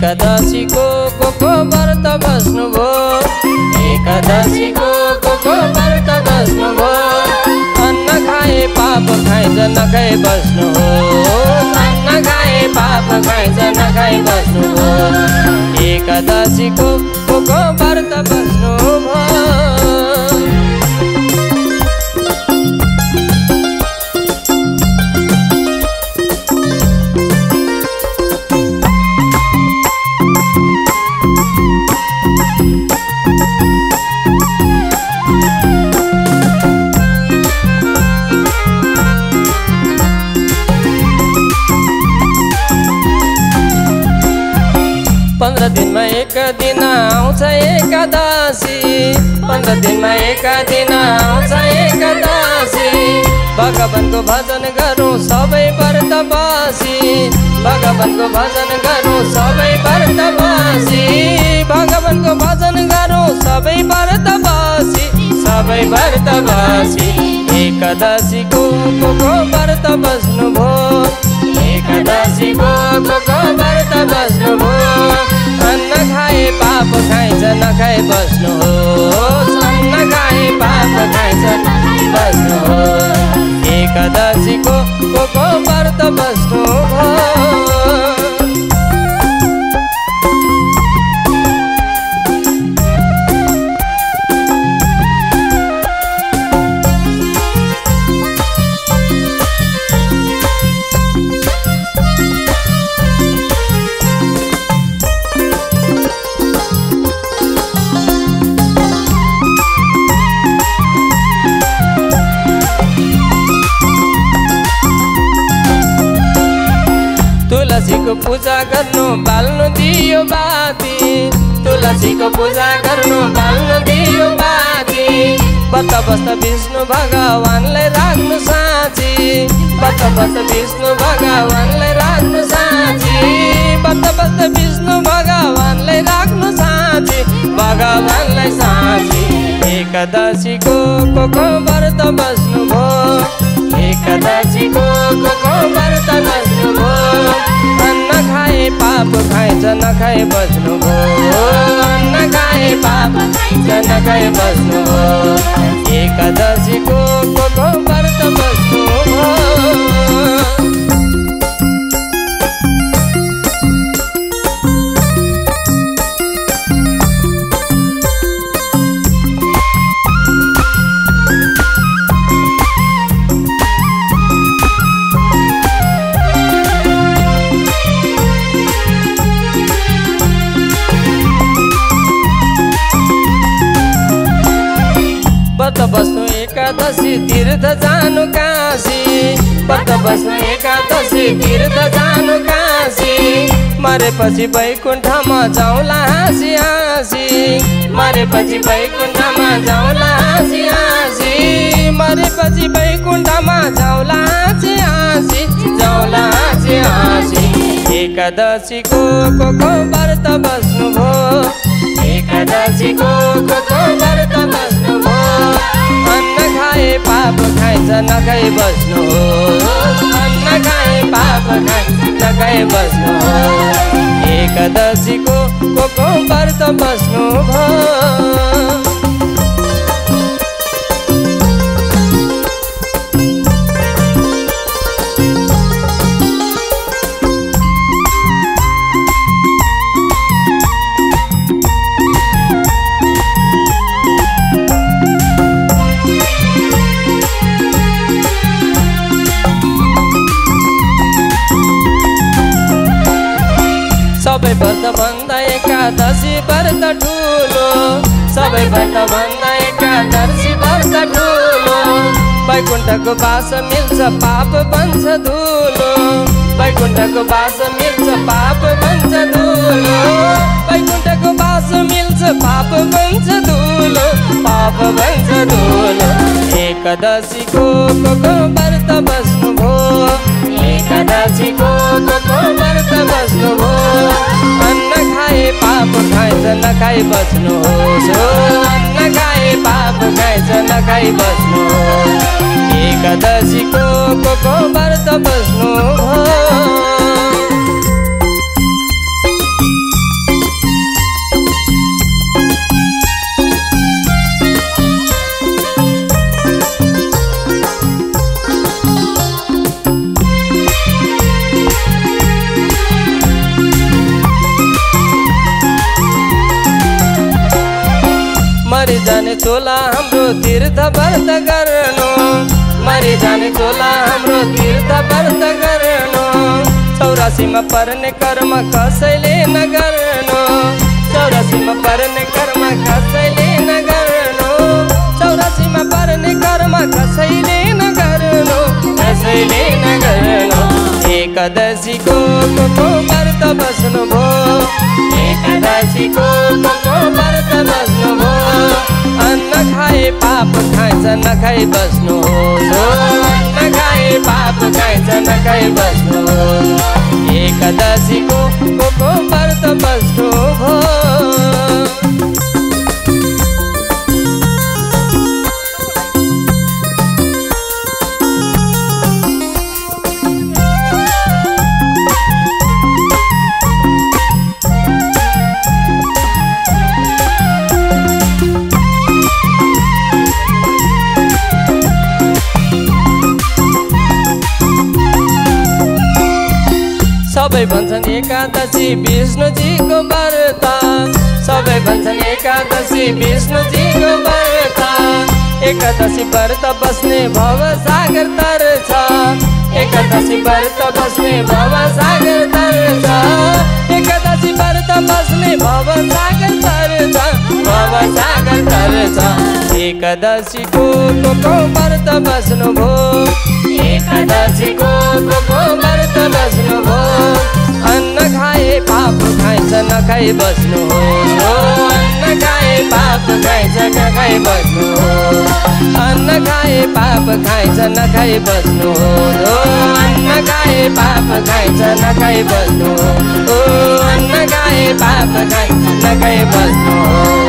एकादशीको को व्रत बस्नुभयो एकादशीको को व्रत बस्नुभयो अन्न खाए पाप खाइन्छ नखाइ बस्नु हो अन्न खाए पाप खाइन्छ नखाइ बस्नु हो एकादशीको को व्रत बस्नुभयो पन्ध्र दिनमा एक दिन आउँछ एकादशी 15 दिनमा एक दिन आउँछ एकादशी भगवानको भजन गरौँ सबै व्रत बसी भगवानको भजन गरौँ सबै व्रत बसी भगवानको भजन गरौँ सबै व्रत बसी सबै व्रत बसी एकादशीको को व्रत बस्नुभयो एकादशीको को व्रत बस्नुभयो अन्न खाए पाप खाइन्छ नखाइ बस्नु हो अन्न खाए पाप खाइन्छ नखाइ बस्नु हो एकादशीको को व्रत बस्नु हो तुलसीको पूजा गर्नु बाल्नु दियो बाती तुलसीको पूजा गर्नु बाल्नु दियो बाती बत बस्त विष्णु भगवानलाई राख्नु साँची बत बस्त विष्णु भगवानलाई राख्नु साँची बत बस्त विष्णु भगवानलाई राख्नु साँची भगवानलाई साँची एकादशीको को व्रत बस्नुभयो एकादशीको को व्रत बस्नुभयो अन्न खाए पाप खाइन्छ नखाइ बस्नुभयो अन्न खाए पाप खाइन्छ नखाइ बस्नुभयो एकादशीको को व्रत बस्नुभयो व्रत बस्नु एकादशी तीर्थ जानु काशी व्रत बस्नु एकादशी तीर्थ जानु काशी मरेपछि वैकुण्ठमा जाउँला हाँसी हाँसी मरेपछि वैकुण्ठमा जाउँला हाँसी हाँसी मरेपछि वैकुण्ठमा जाउँला हाँसी हाँसी जाउँला हाँसी हाँसी एकादशीको को व्रत बस्नुभयो एकादशीको को व्रत बस्नुभयो अन्न खाए पाप खाइन्छ नखाइ बस्नु हो अन्न खाए पाप खाइन्छ नखाइ बस्नु हो एकादशीको को व्रत बस्नुभयो सबै व्रत भन्दा एकादशी व्रत ठुलो सबै व्रत भन्दा एकादशी व्रत ठुलो वैकुण्ठको बास मिल्छ पाप बन्छ धुलो वैकुण्ठको बास मिल्छ पाप बन्छ धुलो वैकुण्ठको बास मिल्छ पाप बन्छ धुलो पाप बन्छ धुलो एकादशीको को व्रत बस्नुभयो एकादशीको को व्रत बस्नुभयो अन्न खाए पाप खाइन्छ नखाइ बस्नु हो अन्न खाए पाप खाइन्छ नखाइ बस्नु हो एकादशीको को व्रत बस्नुभयो जाने चोला हाम्रो तीर्थ व्रत गर्नु मरि जाने चोला हाम्रो तीर्थ व्रत गर्नु 84 मा पर्ने कर्म कसैले नगर्नु 84 मा पर्ने कर्म कसैले नगर्नु 84 मा पर्ने कर्म कसैले नगर्नु कसैले नगर्नु एकादशीको व्रत बस्नु भो एकादशीको व्रत बस्नु भो अन्न खाए पाप खाइन्छ नखाइ बस्नु हो अन्न खाए पाप खाइन्छ नखाइ बस्नु हो एकादशीको व्रत बस्नु हो सबै भन्छन् एकादशी विष्णुजीको व्रत सबै भन्छन् एकादशी विष्णुजीको व्रत एकादशी व्रत बस्ने भव सागर तर्छ एकादशी व्रत बस्ने भव सागर तर्छ एकादशी व्रत बस्ने भव सागर तर्छ भव सागर तर्छ एकादशीको व्रत बस्नु भो एकादशीको व्रत बस्नु भो अन्न खाए पाप खाइन्छ नखाइ बस्नु हो अन्न खाए पाप खाइन्छ नखाइ बस्नु हो अन्न खाए पाप खाइन्छ नखाइ बस्नु हो अन्न खाए पाप खाइन्छ नखाइ बस्नु हो अन्न खाए पाप खाइन्छ नखाइ बस्नु हो